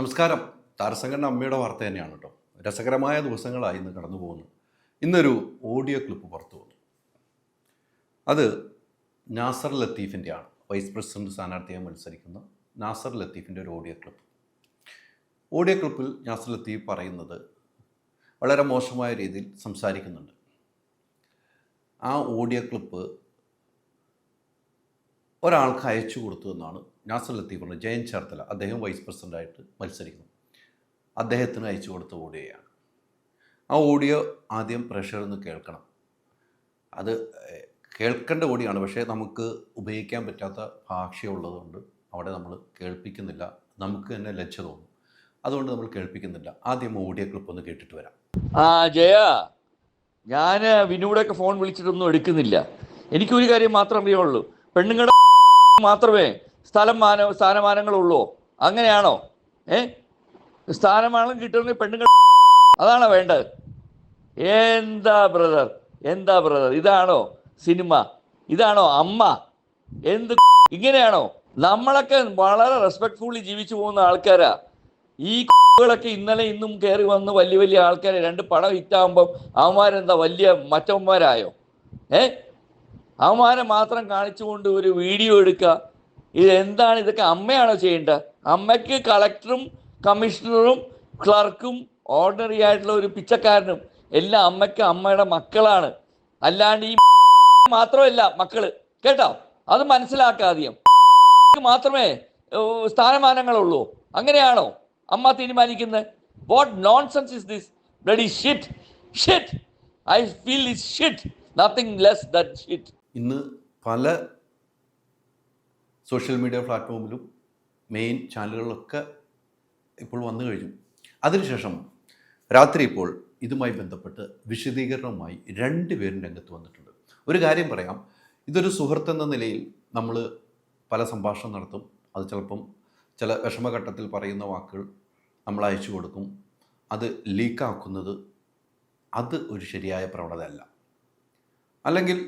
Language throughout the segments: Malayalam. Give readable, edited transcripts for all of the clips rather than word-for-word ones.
നമസ്കാരം. താരസംഘടന അമ്മയുടെ വാർത്ത തന്നെയാണ് കേട്ടോ. രസകരമായ ദിവസങ്ങളായി ഇന്ന് കടന്നു പോകുന്നു. ഇന്നൊരു ഓഡിയോ ക്ലിപ്പ് പുറത്തു വന്നു. അത് നാസർ ലത്തീഫിൻ്റെ ആണ്. വൈസ് പ്രസിഡന്റ് സ്ഥാനാർത്ഥിയായി മത്സരിക്കുന്ന നാസർ ലത്തീഫിൻ്റെ ഒരു ഓഡിയോ ക്ലിപ്പ്. ഓഡിയോ ക്ലിപ്പിൽ നാസർ ലത്തീഫ് പറയുന്നത് വളരെ മോശമായ രീതിയിൽ സംസാരിക്കുന്നുണ്ട്. ആ ഓഡിയോ ക്ലിപ്പ് ഒരാൾക്ക് അയച്ചു കൊടുത്തു എന്നാണ് നാസർ ലത്തീഫ് പറഞ്ഞത്. ജയൻ ചേർത്തല, അദ്ദേഹം വൈസ് പ്രസിഡൻ്റായിട്ട് മത്സരിക്കുന്നു, അദ്ദേഹത്തിന് അയച്ചു കൊടുത്ത ഓഡിയോയാണ്. ആ ഓഡിയോ ആദ്യം പ്രേക്ഷകരൊന്ന് കേൾക്കണം. അത് കേൾക്കേണ്ട ഓഡിയോയാണ്, പക്ഷേ നമുക്ക് ഉപയോഗിക്കാൻ പറ്റാത്ത ഭാഷയുള്ളതുകൊണ്ട് അവിടെ നമ്മൾ കേൾപ്പിക്കുന്നില്ല. നമുക്ക് തന്നെ ലജ്ജ തോന്നും, അതുകൊണ്ട് നമ്മൾ കേൾപ്പിക്കുന്നില്ല. ആദ്യം ഓഡിയോ ക്ലിപ്പ് ഒന്ന് കേട്ടിട്ട് വരാം. ജയ, ഞാൻ വിനൂടൊക്കെ ഫോൺ വിളിച്ചിട്ടൊന്നും എടുക്കുന്നില്ല. എനിക്കൊരു കാര്യം മാത്രം അറിയുള്ളൂ, പെണ്ണുങ്ങളുടെ മാത്രമേ സ്ഥാനമാനങ്ങളുള്ളൂ. അങ്ങനെയാണോ? സ്ഥാനമാനം കിട്ടുന്ന പെണ്ണുങ്ങൾ അതാണോ വേണ്ടത്? എന്താ ബ്രദർ, ഇതാണോ സിനിമ? ഇതാണോ അമ്മ? എന്ത് ഇങ്ങനെയാണോ? നമ്മളൊക്കെ വളരെ റെസ്പെക്ട്ഫുള്ളി ജീവിച്ചു പോകുന്ന ആൾക്കാരാ. ഈ കളൊക്കെ ഇന്നലെ ഇന്നും കയറി വന്ന് വലിയ വലിയ ആൾക്കാരെ രണ്ട് പടം ഹിറ്റാകുമ്പം അവന്മാരെന്താ വലിയ മറ്റവന്മാരായോ? അവന്മാരെ മാത്രം കാണിച്ചുകൊണ്ട് ഒരു വീഡിയോ എടുക്കുക, ഇതെന്താണ്? ഇതൊക്കെ അമ്മയാണോ ചെയ്യേണ്ടത്? അമ്മയ്ക്ക് കളക്ടറും കമ്മീഷണറും ക്ലർക്കും ഓർഡിനറി ആയിട്ടുള്ള ഒരു പിച്ചക്കാരനും എല്ലാം അമ്മയ്ക്ക് അമ്മയുടെ മക്കളാണ്. അല്ലാണ്ട് ഈ മാത്രമല്ല മക്കള്, കേട്ടോ? അത് മനസ്സിലാക്കാതെയും മാത്രമേ സ്ഥാനമാനങ്ങളുള്ളൂ. അങ്ങനെയാണോ അമ്മ തീരുമാനിക്കുന്നത്? What nonsense is this? Bloody shit. I feel it's shit, nothing less than shit. ഇന്ന് പല സോഷ്യൽ മീഡിയ പ്ലാറ്റ്ഫോമിലും മെയിൻ ചാനലുകളിലൊക്കെ ഇപ്പോൾ വന്നു കഴിഞ്ഞു. അതിനുശേഷം രാത്രി ഇപ്പോൾ ഇതുമായി ബന്ധപ്പെട്ട് വിശദീകരണവുമായി രണ്ടുപേരും രംഗത്ത് വന്നിട്ടുണ്ട്. ഒരു കാര്യം പറയാം, ഇതൊരു സുഹൃത്ത് എന്ന നിലയിൽ നമ്മൾ പല സംഭാഷണം നടത്തും. അത് ചിലപ്പം ചില വിഷമഘട്ടത്തിൽ പറയുന്ന വാക്കുകൾ നമ്മൾ അയച്ചു കൊടുക്കും. അത് ലീക്കാക്കുന്നത് അത് ഒരു ശരിയായ പ്രവണതയല്ല. അല്ലെങ്കിൽ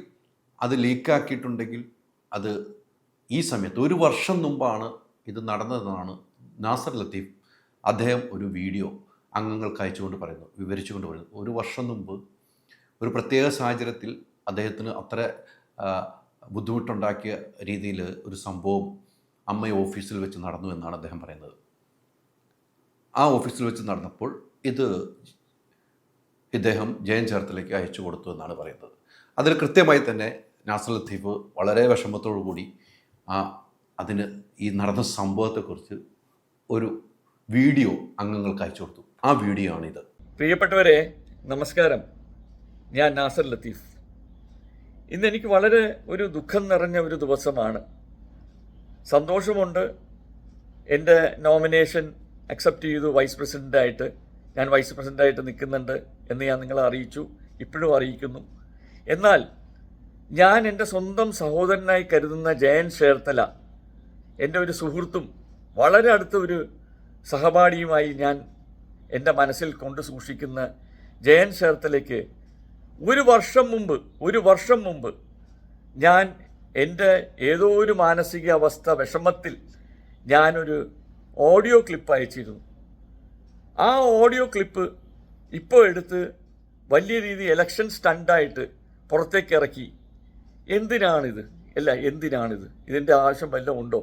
അത് ലീക്കാക്കിയിട്ടുണ്ടെങ്കിൽ അത് ഈ സമയത്ത് 1 വർഷം മുമ്പാണ് ഇത് നടന്നതെന്നാണ് നാസർ ലത്തീഫ് അദ്ദേഹം ഒരു വീഡിയോ അംഗങ്ങൾക്ക് അയച്ചുകൊണ്ട് പറയുന്നത്, വിവരിച്ചുകൊണ്ട് പറയുന്നത്. 1 വർഷം മുമ്പ് ഒരു പ്രത്യേക സാഹചര്യത്തിൽ അദ്ദേഹത്തിന് അത്ര ബുദ്ധിമുട്ടുണ്ടാക്കിയ രീതിയിൽ ഒരു സംഭവം അമ്മ ഓഫീസിൽ വെച്ച് നടന്നു എന്നാണ് അദ്ദേഹം പറയുന്നത്. ആ ഓഫീസിൽ വെച്ച് നടന്നപ്പോൾ ഇദ്ദേഹം ജയൻ ചേർത്തലയ്ക്ക് അയച്ചു കൊടുത്തു എന്നാണ് പറയുന്നത്. അതിൽ കൃത്യമായി തന്നെ നാസർ ലത്തീഫ് വളരെ വിഷമത്തോടു കൂടി അതിന് ഈ നടന്ന സംഭവത്തെക്കുറിച്ച് ഒരു വീഡിയോ അംഗങ്ങൾക്ക് അയച്ചു കൊടുത്തു. ആ വീഡിയോ ആണിത്. പ്രിയപ്പെട്ടവരെ, നമസ്കാരം. ഞാൻ നാസർ ലത്തീഫ്. ഇന്ന് എനിക്ക് വളരെ ഒരു ദുഃഖം നിറഞ്ഞ ഒരു ദിവസമാണ്. സന്തോഷമുണ്ട്, എൻ്റെ നോമിനേഷൻ അക്സെപ്റ്റ് ചെയ്തു. വൈസ് പ്രസിഡൻ്റായിട്ട് ഞാൻ വൈസ് പ്രസിഡൻ്റായിട്ട് നിൽക്കുന്നുണ്ട് എന്ന് ഞാൻ നിങ്ങളെ അറിയിച്ചു, ഇപ്പോഴും അറിയിക്കുന്നു. എന്നാൽ ഞാൻ എൻ്റെ സ്വന്തം സഹോദരനായി കരുതുന്ന ജയൻ ചേർത്തല, എൻ്റെ ഒരു സുഹൃത്തും വളരെ അടുത്ത ഒരു സഹപാഠിയുമായി ഞാൻ എൻ്റെ മനസ്സിൽ കൊണ്ട് സൂക്ഷിക്കുന്ന ജയൻ ചേർത്തലയ്ക്ക് 1 വർഷം മുമ്പ് ഞാൻ എൻ്റെ ഏതോ ഒരു മാനസികാവസ്ഥ വിഷമത്തിൽ ഞാനൊരു ഓഡിയോ ക്ലിപ്പ് അയച്ചിരുന്നു. ആ ഓഡിയോ ക്ലിപ്പ് ഇപ്പോൾ എടുത്ത് വലിയ രീതി ഇലക്ഷൻ സ്റ്റണ്ടായിട്ട് പുറത്തേക്ക് ഇറക്കി. എന്തിനാണിത്? ഇതിൻ്റെ ആവശ്യം വല്ലതും ഉണ്ടോ?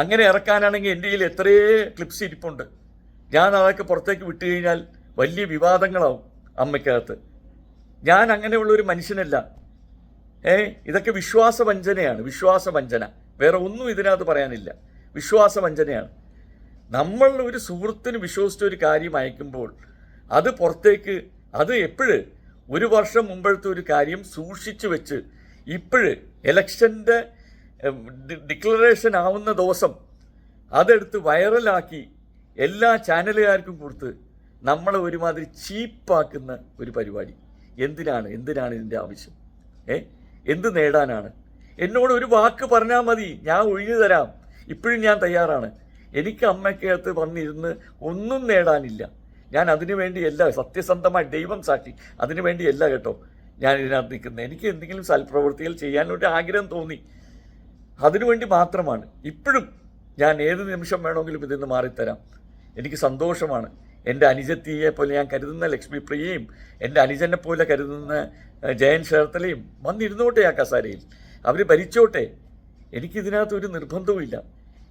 അങ്ങനെ ഇറക്കാനാണെങ്കിൽ എൻ്റെ കയ്യിൽ എത്രയേ ക്ലിപ്സ് ഇരിപ്പുണ്ട്. ഞാൻ അതൊക്കെ പുറത്തേക്ക് വിട്ടു കഴിഞ്ഞാൽ വലിയ വിവാദങ്ങളാവും അമ്മയ്ക്കകത്ത്. ഞാൻ അങ്ങനെയുള്ളൊരു മനുഷ്യനല്ല. ഇതൊക്കെ വിശ്വാസവഞ്ചന. വേറെ ഒന്നും ഇതിനകത്ത് പറയാനില്ല. വിശ്വാസവഞ്ചനയാണ്. നമ്മൾ ഒരു സുഹൃത്തിന് വിശ്വസിച്ച ഒരു കാര്യം അയക്കുമ്പോൾ അത് പുറത്തേക്ക്, അത് 1 വർഷം മുമ്പത്തെ ഒരു കാര്യം സൂക്ഷിച്ചു വെച്ച് ഇലക്ഷൻ്റെ ഡിക്ലറേഷൻ ആവുന്ന ദിവസം അതെടുത്ത് വൈറലാക്കി എല്ലാ ചാനലുകാർക്കും കൊടുത്ത് നമ്മളെ ഒരുമാതിരി ചീപ്പാക്കുന്ന ഒരു പരിപാടി. എന്തിനാണ് ഇതിൻ്റെ ആവശ്യം? എന്ത് നേടാനാണ്? എന്നോട് ഒരു വാക്ക് പറഞ്ഞാൽ മതി, ഞാൻ ഒഴിഞ്ഞു തരാം. ഇപ്പോഴും ഞാൻ തയ്യാറാണ്. എനിക്ക് അമ്മയ്ക്കകത്ത് വന്നിരുന്ന് ഒന്നും നേടാനില്ല. ഞാൻ അതിനു വേണ്ടിയല്ല, സത്യസന്ധമായി ദൈവം സാക്ഷി, അതിനു വേണ്ടിയല്ല കേട്ടോ ഞാൻ ഇതിനകത്ത് നിൽക്കുന്നത്. എനിക്ക് എന്തെങ്കിലും സൽപ്രവൃത്തികൾ ചെയ്യാനൊരു ആഗ്രഹം തോന്നി, അതിനുവേണ്ടി മാത്രമാണ്. ഇപ്പോഴും ഞാൻ ഏത് നിമിഷം വേണമെങ്കിലും ഇതിൽ നിന്ന് മാറിത്തരാം. എനിക്ക് സന്തോഷമാണ്. എൻ്റെ അനുജത്തിയെ പോലെ ഞാൻ കരുതുന്ന ലക്ഷ്മി പ്രിയയും എൻ്റെ അനുജനെ പോലെ കരുതുന്ന ജയൻ ചേർത്തലയും വന്നിരുന്നോട്ടെ ആ കസാരയിൽ, അവർ ഭരിച്ചോട്ടെ. എനിക്കിതിനകത്ത് ഒരു നിർബന്ധവുമില്ല.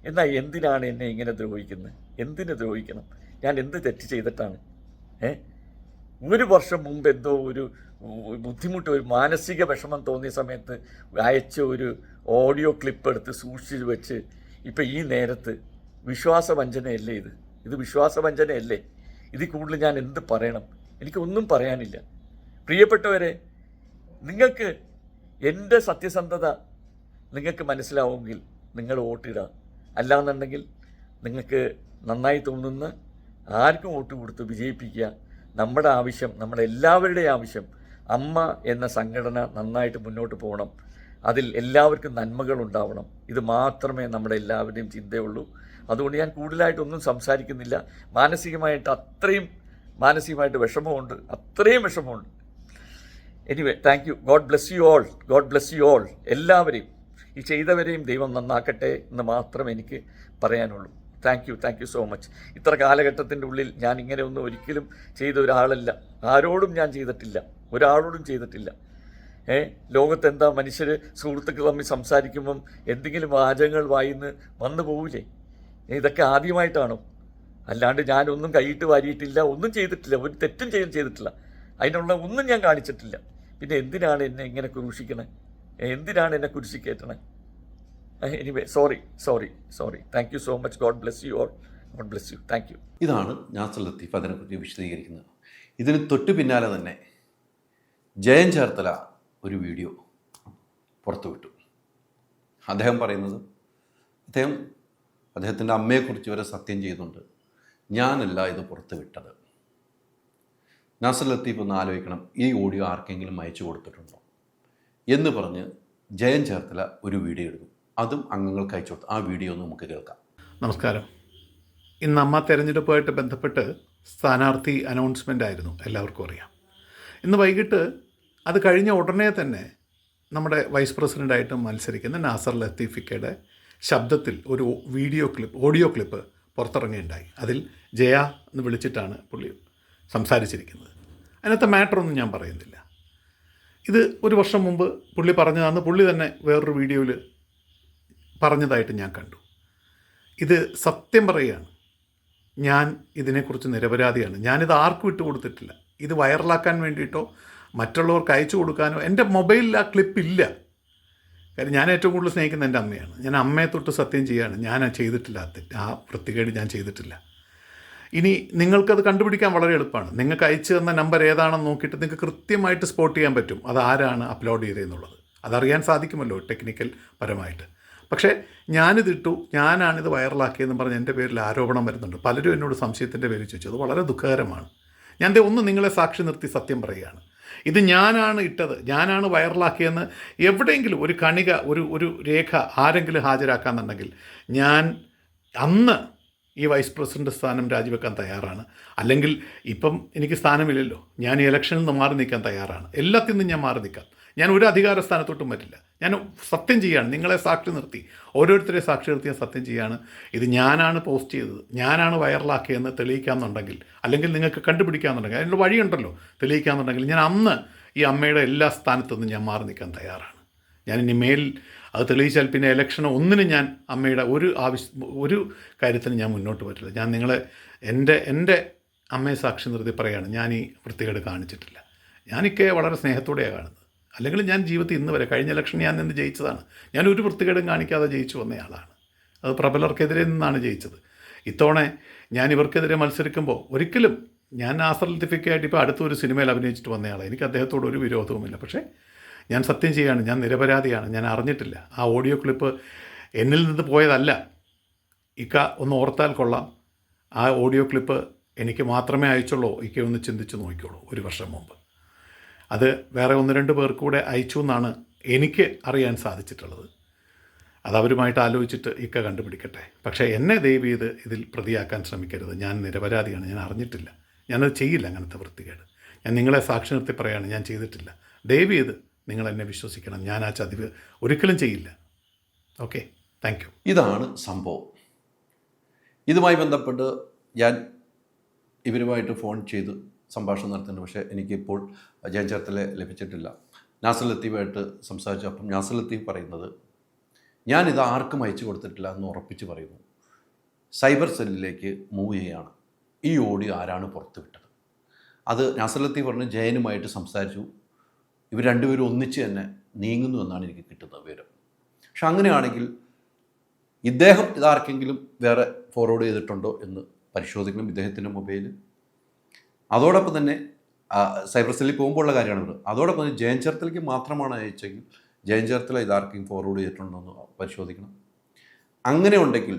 എന്നാൽ എന്തിനാണ് എന്നെ ഇങ്ങനെ ദ്രോഹിക്കുന്നത്? എന്തിനു ദ്രോഹിക്കണം? ഞാൻ എന്ത് തെറ്റ് ചെയ്തിട്ടാണ്? ഒരു വർഷം മുമ്പ് എന്തോ ഒരു ബുദ്ധിമുട്ട്, ഒരു മാനസിക വിഷമം തോന്നിയ സമയത്ത് അയച്ച ഒരു ഓഡിയോ ക്ലിപ്പ് എടുത്ത് സൂക്ഷിച്ച് വെച്ച് ഇപ്പം ഈ നേരത്ത് വിശ്വാസവഞ്ചനയല്ലേ ഇത് വിശ്വാസവഞ്ചനയല്ലേ? ഇതിൽ കൂടുതൽ ഞാൻ എന്ത് പറയണം? എനിക്കൊന്നും പറയാനില്ല. പ്രിയപ്പെട്ടവരെ, നിങ്ങൾക്ക് എൻ്റെ സത്യസന്ധത നിങ്ങൾക്ക് മനസ്സിലാവുമെങ്കിൽ നിങ്ങൾ വോട്ടിടുക. അല്ലാന്നുണ്ടെങ്കിൽ നിങ്ങൾക്ക് നന്നായി തോന്നുന്ന ആർക്കും വോട്ട് കൊടുത്ത് വിജയിപ്പിക്കുക. നമ്മുടെ ആവശ്യം, നമ്മുടെ എല്ലാവരുടെയും ആവശ്യം, അമ്മ എന്ന സംഘടന നന്നായിട്ട് മുന്നോട്ട് പോകണം. അതിൽ എല്ലാവർക്കും നന്മകൾ ഉണ്ടാവണം. ഇത് മാത്രമേ നമ്മുടെ എല്ലാവരുടെയും ചിന്തയുള്ളൂ. അതുകൊണ്ട് ഞാൻ കൂടുതലായിട്ടൊന്നും സംസാരിക്കുന്നില്ല. മാനസികമായിട്ട് വിഷമമുണ്ട്, അത്രയും വിഷമമുണ്ട്. Anyway, thank you. God bless you all. എല്ലാവരെയും, ഈ ചെയ്തവരെയും ദൈവം നന്നാക്കട്ടെ എന്ന് മാത്രമേ എനിക്ക് പറയാനുള്ളൂ. Thank you so much. ഇത്ര കാലഘട്ടത്തിൻ്റെ ഉള്ളിൽ ഞാൻ ഇങ്ങനെ ഒന്നും ഒരിക്കലും ചെയ്ത ഒരാളല്ല. ആരോടും ഞാൻ ചെയ്തിട്ടില്ല, ഒരാളോടും ചെയ്തിട്ടില്ല. ലോകത്തെന്താ മനുഷ്യർ സുഹൃത്തുക്കൾ തമ്മിൽ സംസാരിക്കുമ്പം എന്തെങ്കിലും വാചകങ്ങൾ വായിന്ന് വന്നു പോവില്ലേ? ഇതൊക്കെ ആദ്യമായിട്ടാണോ? അല്ലാണ്ട് ഞാനൊന്നും കൈയിട്ട് വാരിയിട്ടില്ല, ഒന്നും ചെയ്തിട്ടില്ല, ഒരു തെറ്റും ചെയ്തിട്ടില്ല. അതിനുള്ള ഒന്നും ഞാൻ കാണിച്ചിട്ടില്ല. പിന്നെ എന്തിനാണ് എന്നെ ഇങ്ങനെ ക്രൂശിക്കണേ? എന്തിനാണ് എന്നെ കുരിശി കയറ്റണേ? Anyway, sorry. Thank you so much. God bless you all. God bless you. Thank you. ഇതാണ് നാസർ ലത്തീഫ് അതിനെക്കുറിച്ച് വിശദീകരിക്കുന്നത്. ഇതിന് തൊട്ടു പിന്നാലെ തന്നെ ജയൻ ചേർത്തല ഒരു വീഡിയോ പുറത്തുവിട്ടു. അദ്ദേഹം പറയുന്നത്, അദ്ദേഹത്തിൻ്റെ അമ്മയെക്കുറിച്ച് വരെ സത്യം ചെയ്യുന്നുണ്ട്. ഞാനല്ല ഇത് പുറത്ത് വിട്ടത്. നാസർ ലത്തീഫ് ഒന്ന് ആലോചിക്കണം, ഈ ഓഡിയോ ആർക്കെങ്കിലും അയച്ചു കൊടുത്തിട്ടുണ്ടോ എന്ന് പറഞ്ഞ് ജയൻ ചേർത്തല ഒരു വീഡിയോ എടുക്കും. അതും അംഗങ്ങൾക്ക് അയച്ചു കൊടുത്തു. ആ വീഡിയോ ഒന്ന് നമുക്ക് കേൾക്കാം. നമസ്കാരം. ഇന്ന് അമ്മ തെരഞ്ഞെടുപ്പുമായിട്ട് ബന്ധപ്പെട്ട് സ്ഥാനാർത്ഥി അനൗൺസ്മെൻ്റ് ആയിരുന്നു, എല്ലാവർക്കും അറിയാം. ഇന്ന് വൈകിട്ട് അത് കഴിഞ്ഞ ഉടനെ തന്നെ നമ്മുടെ വൈസ് പ്രസിഡൻ്റായിട്ട് മത്സരിക്കുന്ന നാസർ ലത്തീഫിക്കയുടെ ശബ്ദത്തിൽ ഒരു ഓഡിയോ ക്ലിപ്പ് പുറത്തിറങ്ങുകയുണ്ടായി. അതിൽ ജയ എന്ന് വിളിച്ചിട്ടാണ് പുള്ളി സംസാരിച്ചിരിക്കുന്നത്. അതിനകത്തെ മാറ്ററൊന്നും ഞാൻ പറയുന്നില്ല. ഇത് ഒരു വർഷം മുമ്പ് പുള്ളി പറഞ്ഞതാണെന്ന് പുള്ളി തന്നെ വേറൊരു വീഡിയോയിൽ പറഞ്ഞതായിട്ട് ഞാൻ കണ്ടു. ഇത് സത്യം പറയുകയാണ്, ഞാൻ ഇതിനെക്കുറിച്ച് നിരപരാധിയാണ്. ഞാനിത് ആർക്കും ഇട്ട് കൊടുത്തിട്ടില്ല. ഇത് വൈറലാക്കാൻ വേണ്ടിയിട്ടോ മറ്റുള്ളവർക്ക് അയച്ചു കൊടുക്കാനോ എൻ്റെ മൊബൈലിൽ ആ ക്ലിപ്പില്ല. കാര്യം ഞാൻ ഏറ്റവും കൂടുതൽ സ്നേഹിക്കുന്ന എൻ്റെ അമ്മയാണ്. ഞാൻ അമ്മയെ തൊട്ട് സത്യം ചെയ്യുകയാണ്, ഞാൻ ചെയ്തിട്ടില്ല ആ വൃത്തികേട് ഞാൻ ചെയ്തിട്ടില്ല. ഇനി നിങ്ങൾക്കത് കണ്ടുപിടിക്കാൻ വളരെ എളുപ്പമാണ്. നിങ്ങൾക്ക് അയച്ചു തന്ന നമ്പർ ഏതാണെന്ന് നോക്കിയിട്ട് നിങ്ങൾക്ക് കൃത്യമായിട്ട് സ്പോട്ട് ചെയ്യാൻ പറ്റും അത് ആരാണ് അപ്ലോഡ് ചെയ്തതെന്നുള്ളത്. അതറിയാൻ സാധിക്കുമല്ലോ ടെക്നിക്കൽ പരമായിട്ട്. പക്ഷേ ഞാനിതിട്ടു, ഞാനാണിത് വൈറലാക്കിയതെന്ന് പറഞ്ഞ് എൻ്റെ പേരിൽ ആരോപണം വരുന്നുണ്ട്. പലരും എന്നോട് സംശയത്തിൻ്റെ പേര് ചോദിച്ചു. അത് വളരെ ദുഃഖകരമാണ്. ഞാൻ ഒന്ന് നിങ്ങളെ സാക്ഷി നിർത്തി സത്യം പറയുകയാണ്. ഇത് ഞാനാണ് ഇട്ടത്, ഞാനാണ് വൈറലാക്കിയെന്ന് എവിടെയെങ്കിലും ഒരു കണിക, ഒരു രേഖ ആരെങ്കിലും ഹാജരാക്കാന്നുണ്ടെങ്കിൽ ഞാൻ അന്ന് ഈ വൈസ് പ്രസിഡന്റ് സ്ഥാനം രാജിവെക്കാൻ തയ്യാറാണ്. അല്ലെങ്കിൽ ഇപ്പം എനിക്ക് സ്ഥാനമില്ലല്ലോ, ഞാൻ ഈ ഇലക്ഷനിൽ നിന്ന് മാറി നിൽക്കാൻ തയ്യാറാണ്. എല്ലാത്തിൽ നിന്നും ഞാൻ മാറി നിൽക്കാം. ഞാൻ ഒരു അധികാര സ്ഥാനത്തോട്ടും പറ്റില്ല. ഞാൻ സത്യം ചെയ്യുകയാണ്, നിങ്ങളെ സാക്ഷി നിർത്തി, ഓരോരുത്തരെ സാക്ഷി നിർത്തി ഞാൻ സത്യം ചെയ്യുകയാണ്. ഇത് ഞാനാണ് പോസ്റ്റ് ചെയ്തത്, ഞാനാണ് വൈറലാക്കിയെന്ന് തെളിയിക്കാമെന്നുണ്ടെങ്കിൽ, അല്ലെങ്കിൽ നിങ്ങൾക്ക് കണ്ടുപിടിക്കാമെന്നുണ്ടെങ്കിൽ, അതിനുള്ള വഴിയുണ്ടല്ലോ തെളിയിക്കാമെന്നുണ്ടെങ്കിൽ, ഞാൻ അന്ന് ഈ അമ്മയുടെ എല്ലാ സ്ഥാനത്തു നിന്നും ഞാൻ മാറി നിൽക്കാൻ തയ്യാറാണ്. ഞാൻ ഇനി മേൽ അത് തെളിയിച്ചാൽ പിന്നെ ഇലക്ഷനോ ഒന്നിനും ഞാൻ അമ്മയുടെ ഒരു കാര്യത്തിന് ഞാൻ മുന്നോട്ട് പറ്റില്ല. ഞാൻ എൻ്റെ അമ്മയെ സാക്ഷി നിർത്തി പറയുകയാണ്, ഞാൻ ഈ വൃത്തികേട് കാണിച്ചിട്ടില്ല. ഞാനിക്കെ വളരെ സ്നേഹത്തോടെയാണ് കാണുന്നത്. അല്ലെങ്കിൽ ഞാൻ ജീവിതത്തിൽ ഇന്ന് വരെ, കഴിഞ്ഞ ഇലക്ഷൻ ഞാൻ നിന്ന് ജയിച്ചതാണ്. ഞാൻ ഒരു വൃത്തികേടും കാണിക്കാതെ ജയിച്ചു വന്നയാളാണ്. അത് പ്രബലർക്കെതിരെ നിന്നാണ് ജയിച്ചത്. ഇത്തവണ ഞാൻ ഇവർക്കെതിരെ മത്സരിക്കുമ്പോൾ ഒരിക്കലും ഞാൻ നാസർ ലത്തീഫിക്കായിട്ട് ഇപ്പോൾ അടുത്തൊരു സിനിമയിൽ അഭിനയിച്ചിട്ട് വന്നയാളാണ്. എനിക്ക് അദ്ദേഹത്തോട് ഒരു വിരോധവുമില്ല. പക്ഷേ ഞാൻ സത്യം ചെയ്യുകയാണ്, ഞാൻ നിരപരാധിയാണ്, ഞാൻ അറിഞ്ഞിട്ടില്ല. ആ ഓഡിയോ ക്ലിപ്പ് എന്നിൽ നിന്ന് പോയതല്ല. ഇക്ക ഒന്ന് ഓർത്താൽ കൊള്ളാം. ആ ഓഡിയോ ക്ലിപ്പ് എനിക്ക് മാത്രമേ അയച്ചുള്ളൂ. ഇക്ക ഒന്ന് ചിന്തിച്ച് നോക്കിക്കോളൂ. ഒരു വർഷം മുമ്പ് അത് വേറെ 1-2 പേർക്ക് കൂടെ അയച്ചു എന്നാണ് എനിക്ക് അറിയാൻ സാധിച്ചിട്ടുള്ളത്. അതവരുമായിട്ട് ആലോചിച്ചിട്ട് ഇക്ക കണ്ടുപിടിക്കട്ടെ. പക്ഷേ എന്നെ ദയവ് ചെയ്ത് ഇതിൽ പ്രതിയാക്കാൻ ശ്രമിക്കരുത്. ഞാൻ നിരപരാധിയാണ്, ഞാൻ അറിഞ്ഞിട്ടില്ല, ഞാനത് ചെയ്യില്ല. അങ്ങനത്തെ വൃത്തികേട് ഞാൻ നിങ്ങളെ സാക്ഷി നിർത്തി പറയുകയാണ്, ഞാൻ ചെയ്തിട്ടില്ല. ദയവ് ചെയ്ത് നിങ്ങൾ എന്നെ വിശ്വസിക്കണം. ഞാൻ ആ ചതിവ് ഒരിക്കലും ചെയ്യില്ല. Okay, thank you. ഇതാണ് സംഭവം. ഇതുമായി ബന്ധപ്പെട്ട് ഞാൻ ഇവരുമായിട്ട് ഫോൺ ചെയ്ത് സംഭാഷണം നടത്തുന്നുണ്ട്. പക്ഷേ എനിക്കിപ്പോൾ ജയൻ ചേർത്തല ലഭിച്ചിട്ടില്ല. നാസർ ലത്തീഫായിട്ട് സംസാരിച്ചു. അപ്പം നാസർ ലത്തീഫ് പറയുന്നത്, ഞാനിത് ആർക്കും അയച്ചു കൊടുത്തിട്ടില്ല എന്ന് ഉറപ്പിച്ച് പറയുന്നു. സൈബർ സെല്ലിലേക്ക് മൂവ് ചെയ്യുകയാണ്. ഈ ഓഡിയോ ആരാണ് പുറത്തു വിട്ടത്? അത് നാസർ ലത്തീഫ് പറഞ്ഞ് ജയനുമായിട്ട് സംസാരിച്ചു. ഇവർ രണ്ടുപേരും ഒന്നിച്ച് തന്നെ നീങ്ങുന്നു എന്നാണ് എനിക്ക് കിട്ടുന്ന വിവരം. പക്ഷെ അങ്ങനെയാണെങ്കിൽ ഇദ്ദേഹം ഇതാർക്കെങ്കിലും വേറെ ഫോർവേഡ് ചെയ്തിട്ടുണ്ടോ എന്ന് പരിശോധിക്കണം, ഇദ്ദേഹത്തിൻ്റെ മൊബൈൽ. അതോടൊപ്പം തന്നെ സൈബർ സെല്ലിൽ പോകുമ്പോഴുള്ള കാര്യമാണ് ഇത്. അതോടൊപ്പം തന്നെ ജയൻ ചേർത്തലയ്ക്ക് മാത്രമാണ് അയച്ചെങ്കിൽ ജയൻ ചേർത്തല ഇതാർക്കെങ്കിലും ഫോർവേഡ് ചെയ്തിട്ടുണ്ടോ എന്ന് പരിശോധിക്കണം. അങ്ങനെ ഉണ്ടെങ്കിൽ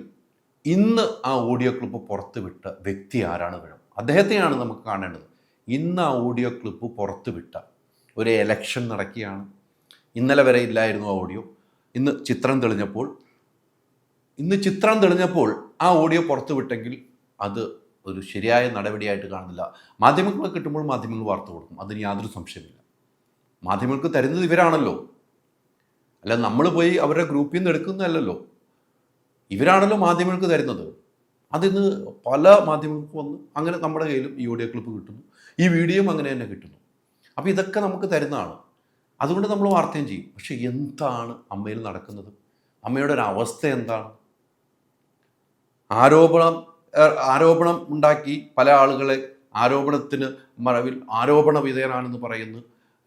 ഇന്ന് ആ ഓഡിയോ ക്ലിപ്പ് പുറത്ത് വിട്ട വ്യക്തി ആരാണ് വേണം, അദ്ദേഹത്തെയാണ് നമുക്ക് കാണേണ്ടത്. ഇന്ന് ആ ഓഡിയോ ക്ലിപ്പ് പുറത്ത് വിട്ട ഒരു എലക്ഷൻ നടക്കുകയാണ്. ഇന്നലെ വരെ ഇല്ലായിരുന്നു ആ ഓഡിയോ. ഇന്ന് ചിത്രം തെളിഞ്ഞപ്പോൾ ആ ഓഡിയോ പുറത്തു വിട്ടെങ്കിൽ അത് ഒരു ശരിയായ നടപടിയായിട്ട് കാണുന്നില്ല. മാധ്യമങ്ങൾ കിട്ടുമ്പോൾ മാധ്യമങ്ങൾ വാർത്ത കൊടുക്കും, അതിന് യാതൊരു സംശയമില്ല. മാധ്യമങ്ങൾക്ക് തരുന്നത് ഇവരാണല്ലോ, അല്ല നമ്മൾ പോയി അവരുടെ ഗ്രൂപ്പിൽ നിന്ന് എടുക്കുന്നതല്ലല്ലോ. ഇവരാണല്ലോ മാധ്യമങ്ങൾക്ക് തരുന്നത്. അതിന്ന് പല മാധ്യമങ്ങൾക്ക് വന്ന് അങ്ങനെ നമ്മുടെ കയ്യിലും ഈ ഓഡിയോ ക്ലിപ്പ് കിട്ടുന്നു, ഈ വീഡിയോയും അങ്ങനെ തന്നെ കിട്ടുന്നു. അപ്പോൾ ഇതൊക്കെ നമുക്ക് തരുന്നതാണ്. അതുകൊണ്ട് നമ്മൾ വാർത്തയും ചെയ്യും. പക്ഷെ എന്താണ് അമ്മയിൽ നടക്കുന്നത്? അമ്മയുടെ ഒരു അവസ്ഥ എന്താണ്? ആരോപണം ഉണ്ടാക്കി പല ആളുകളെ ആരോപണത്തിന് മറവിൽ ആരോപണ വിധേയനാണെന്ന് പറയുന്നു,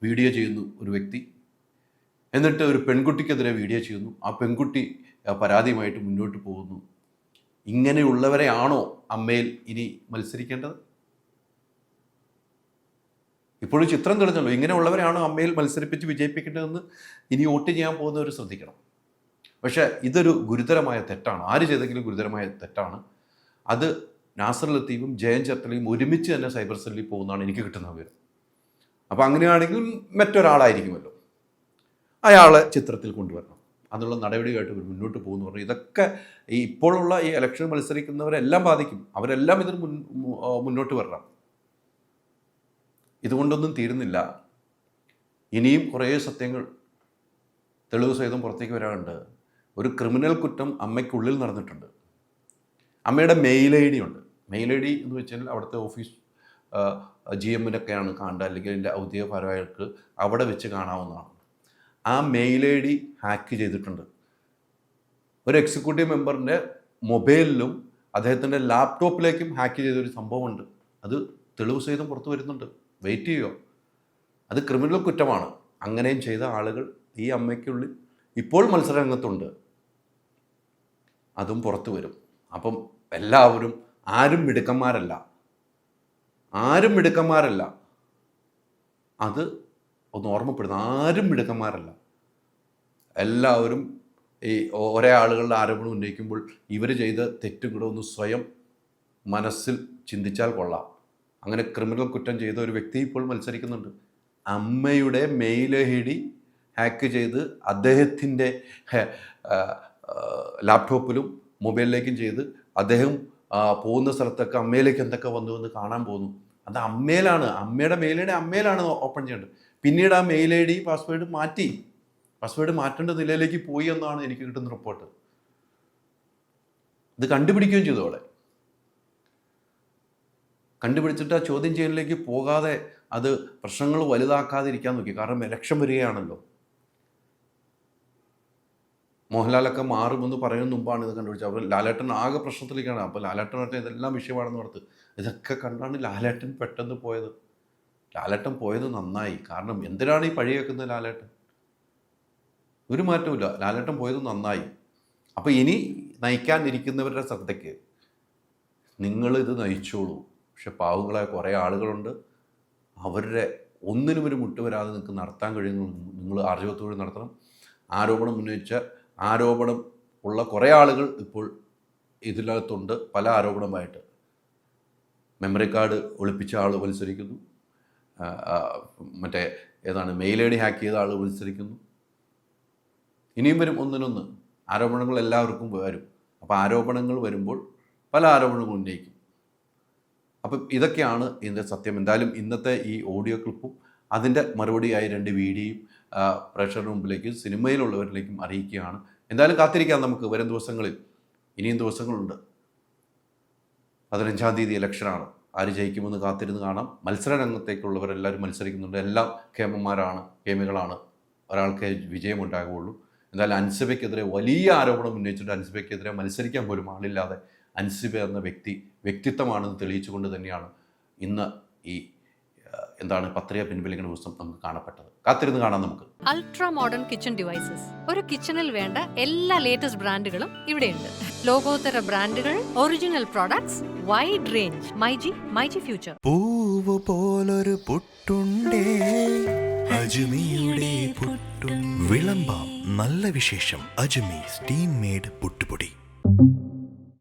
വീഡിയോ ചെയ്യുന്നു ഒരു വ്യക്തി. എന്നിട്ട് ഒരു പെൺകുട്ടിക്കെതിരെ വീഡിയോ ചെയ്യുന്നു. ആ പെൺകുട്ടി പരാതിയുമായിട്ട് മുന്നോട്ട് പോകുന്നു. ഇങ്ങനെയുള്ളവരെയാണോ അമ്മയിൽ ഇനി മത്സരിക്കേണ്ടത്? ഇപ്പോഴും ചിത്രം തെളിഞ്ഞല്ലോ. ഇങ്ങനെയുള്ളവരെയാണോ അമ്മയിൽ മത്സരിപ്പിച്ച് വിജയിപ്പിക്കേണ്ടതെന്ന് ഇനി വോട്ട് ചെയ്യാൻ പോകുന്നവർ ശ്രദ്ധിക്കണം. പക്ഷേ ഇതൊരു ഗുരുതരമായ തെറ്റാണ്. ആര് ചെയ്തെങ്കിലും ഗുരുതരമായ തെറ്റാണ്. അത് നാസർ ലത്തീഫും ജയൻ ചേർത്തലയും ഒരുമിച്ച് തന്നെ സൈബർ സെല്ലിൽ പോകുന്നതാണ് എനിക്ക് കിട്ടുന്ന വിവരം. അപ്പോൾ അങ്ങനെയാണെങ്കിൽ മറ്റൊരാളായിരിക്കുമല്ലോ, അയാളെ ചിത്രത്തിൽ കൊണ്ടുവരണം. അതിനുള്ള നടപടിയായിട്ട് ഇവർ മുന്നോട്ട് പോകുന്നു പറഞ്ഞു. ഇതൊക്കെ ഈ ഇപ്പോഴുള്ള ഈ ഇലക്ഷൻ മത്സരിക്കുന്നവരെല്ലാം ബാധിക്കും. അവരെല്ലാം ഇതിന് മുന്നോട്ട് വരണം. ഇതുകൊണ്ടൊന്നും തീരുന്നില്ല. ഇനിയും കുറേ സത്യങ്ങൾ തെളിവ് സഹിതം പുറത്തേക്ക് വരാറുണ്ട്. ഒരു ക്രിമിനൽ കുറ്റം അമ്മയ്ക്കുള്ളിൽ നടന്നിട്ടുണ്ട്. അമ്മയുടെ മെയിൽ ഐ ഡി ഉണ്ട്. മെയിൽ ഐ ഡി എന്ന് വെച്ചാൽ അവിടുത്തെ ഓഫീസ് GM-നൊക്കെയാണ് കാണേണ്ടത്, അല്ലെങ്കിൽ എൻ്റെ ഔദ്യോഗിക ഭാരവാഹികൾക്ക് അവിടെ വെച്ച് കാണാവുന്നതാണ്. ആ മെയിൽ ഐ ഡി ഹാക്ക് ചെയ്തിട്ടുണ്ട്. ഒരു എക്സിക്യൂട്ടീവ് മെമ്പറിൻ്റെ മൊബൈലിലും അദ്ദേഹത്തിൻ്റെ ലാപ്ടോപ്പിലേക്കും ഹാക്ക് ചെയ്തൊരു സംഭവമുണ്ട്. അത് തെളിവ് സഹിതം പുറത്തു വരുന്നുണ്ട്. വെയിറ്റ് ചെയ്യുമോ? അത് ക്രിമിനൽ കുറ്റമാണ്. അങ്ങനെയും ചെയ്ത ആളുകൾ ഈ അമ്മയ്ക്കുള്ളിൽ ഇപ്പോൾ മത്സരരംഗത്തുണ്ട്. അതും പുറത്തു വരും. അപ്പം എല്ലാവരും ആരും മിടുക്കന്മാരല്ല. അത് ഒന്ന് ഓർമ്മപ്പെടുന്നു. ആരും മിടുക്കന്മാരല്ല. എല്ലാവരും ഈ ഒരേ ആളുകളുടെ ആരോപണം ഉന്നയിക്കുമ്പോൾ ഇവർ ചെയ്ത തെറ്റും കൂടെ ഒന്ന് സ്വയം മനസ്സിൽ ചിന്തിച്ചാൽ കൊള്ളാം. അങ്ങനെ ക്രിമിനൽ കുറ്റം ചെയ്ത ഒരു വ്യക്തി ഇപ്പോൾ മത്സരിക്കുന്നുണ്ട്. അമ്മയുടെ മെയിൽ ഐ ഡി ഹാക്ക് ചെയ്ത് അദ്ദേഹത്തിൻ്റെ ലാപ്ടോപ്പിലും മൊബൈലിലേക്കും ചെയ്ത് അദ്ദേഹം പോകുന്ന സ്ഥലത്തൊക്കെ അമ്മയിലേക്ക് എന്തൊക്കെ വന്നു എന്ന് കാണാൻ പോകുന്നു. അത് അമ്മയിലാണ്, അമ്മയുടെ മെയിൽ ഐ ഡി അമ്മയിലാണ് ഓപ്പൺ ചെയ്യേണ്ടത്. പിന്നീട് ആ മെയിൽ ഐ ഡി പാസ്വേഡ് മാറ്റേണ്ട നിലയിലേക്ക് പോയി എന്നാണ് എനിക്ക് കിട്ടുന്ന റിപ്പോർട്ട്. ഇത് കണ്ടുപിടിക്കുകയും ചെയ്തു. അവിടെ കണ്ടുപിടിച്ചിട്ട് ആ ചോദ്യം ചെയ്യലിലേക്ക് പോകാതെ അത് പ്രശ്നങ്ങൾ വലുതാക്കാതിരിക്കാൻ നോക്കി. കാരണം ഇലക്ഷൻ വരികയാണല്ലോ. മോഹൻലാലൊക്കെ മാറുമെന്ന് പറയുന്ന മുമ്പാണ് ഇത് കണ്ടുപിടിച്ചത്. അപ്പോൾ ലാലേട്ടൻ ആകെ പ്രശ്നത്തിലേക്കാണ്. അപ്പോൾ ലാലേട്ടൻ പറഞ്ഞ ഇതെല്ലാം വിഷയമാണെന്ന് ഓർത്ത് ഇതൊക്കെ കണ്ടാണ് ലാലേട്ടൻ പെട്ടെന്ന് പോയത്. ലാലേട്ടൻ പോയത് നന്നായി. കാരണം എന്തിനാണ് ഈ പഴി വെക്കുന്നത് ലാലേട്ടൻ? ഒരു മാറ്റമില്ല. ലാലേട്ടൻ പോയത് നന്നായി. അപ്പോൾ ഇനി നയിക്കാനിരിക്കുന്നവരുടെ ശ്രദ്ധയ്ക്ക് നിങ്ങളിത് നയിച്ചോളൂ. പക്ഷെ പാവങ്ങളായ കുറേ ആളുകളുണ്ട്. അവരുടെ ഒന്നിനും ഒരു മുട്ടുവരാതെ നിങ്ങൾക്ക് നടത്താൻ കഴിയുന്നു. നിങ്ങൾ ആർജവത്തോടെ നടത്തണം. ആരോപണം ഉന്നയിച്ച ആരോപണം ഉള്ള കുറേ ആളുകൾ ഇപ്പോൾ ഇതിനകത്തുണ്ട്. പല ആരോപണമായിട്ട് മെമ്മറി കാർഡ് ഒളിപ്പിച്ച ആൾ മത്സരിക്കുന്നു. മറ്റേ മെയിൽ ഐ ഡി ഹാക്ക് ചെയ്ത ആൾ മത്സരിക്കുന്നു. ഇനിയും വരും ഒന്നിനൊന്ന്. ആരോപണങ്ങൾ എല്ലാവർക്കും വരും. അപ്പോൾ ആരോപണങ്ങൾ വരുമ്പോൾ പല ആരോപണങ്ങളും ഉന്നയിക്കും. അപ്പം ഇതൊക്കെയാണ് ഇതിൻ്റെ സത്യം. എന്തായാലും ഇന്നത്തെ ഈ ഓഡിയോ ക്ലിപ്പും അതിൻ്റെ മറുപടിയായി 2 വീഡിയോയും പ്രേക്ഷകരുടെ മുമ്പിലേക്കും സിനിമയിലുള്ളവരിലേക്കും അറിയിക്കുകയാണ്. എന്തായാലും കാത്തിരിക്കാം നമുക്ക് വരും ദിവസങ്ങളിൽ. ഇനിയും ദിവസങ്ങളുണ്ട്. 15-ാം തീയതി ഇലക്ഷനാണ്. ആര് ജയിക്കുമെന്ന് കാത്തിരുന്ന് കാണാം. മത്സര രംഗത്തേക്കുള്ളവരെല്ലാവരും മത്സരിക്കുന്നുണ്ട്. എല്ലാം കേമികളാണ്. ഒരാൾക്ക് വിജയമുണ്ടാകുകയുള്ളൂ. എന്തായാലും അൻസിബയ്ക്കെതിരെ വലിയ ആരോപണം ഉന്നയിച്ചിട്ട് അൻസിബയ്ക്കെതിരെ മത്സരിക്കാൻ പോലും ആളില്ലാതെ അൻസിബ എന്ന വ്യക്തിത്വമാണെന്ന് തെളിയിച്ചുകൊണ്ട് തന്നെയാണ് ഇന്ന് ഈ പത്രിക പിൻവലിക്കുന്ന ദിവസം നമുക്ക് കാണപ്പെട്ടത്. കാത്തിരുന്ന് കാണാം നമുക്ക്. Ultra modern kitchen devices. ഒരു കിച്ചണിൽ വേണ്ട എല്ലാ ലേറ്റസ്റ്റ് ബ്രാൻഡുകളും ഇവിടെയുണ്ട്. ലോകോത്തര ബ്രാൻഡുകൾ, original products, wide range. MyG future. പൂവ് പോലൊരു പുട്ടുണ്ടേ അജ്മിയുടെ പുട്ടും. വിളമ്പാം നല്ല വിശേഷം. അജ്മി സ്റ്റീം മെയ്ഡ് പുട്ടുപൊടി.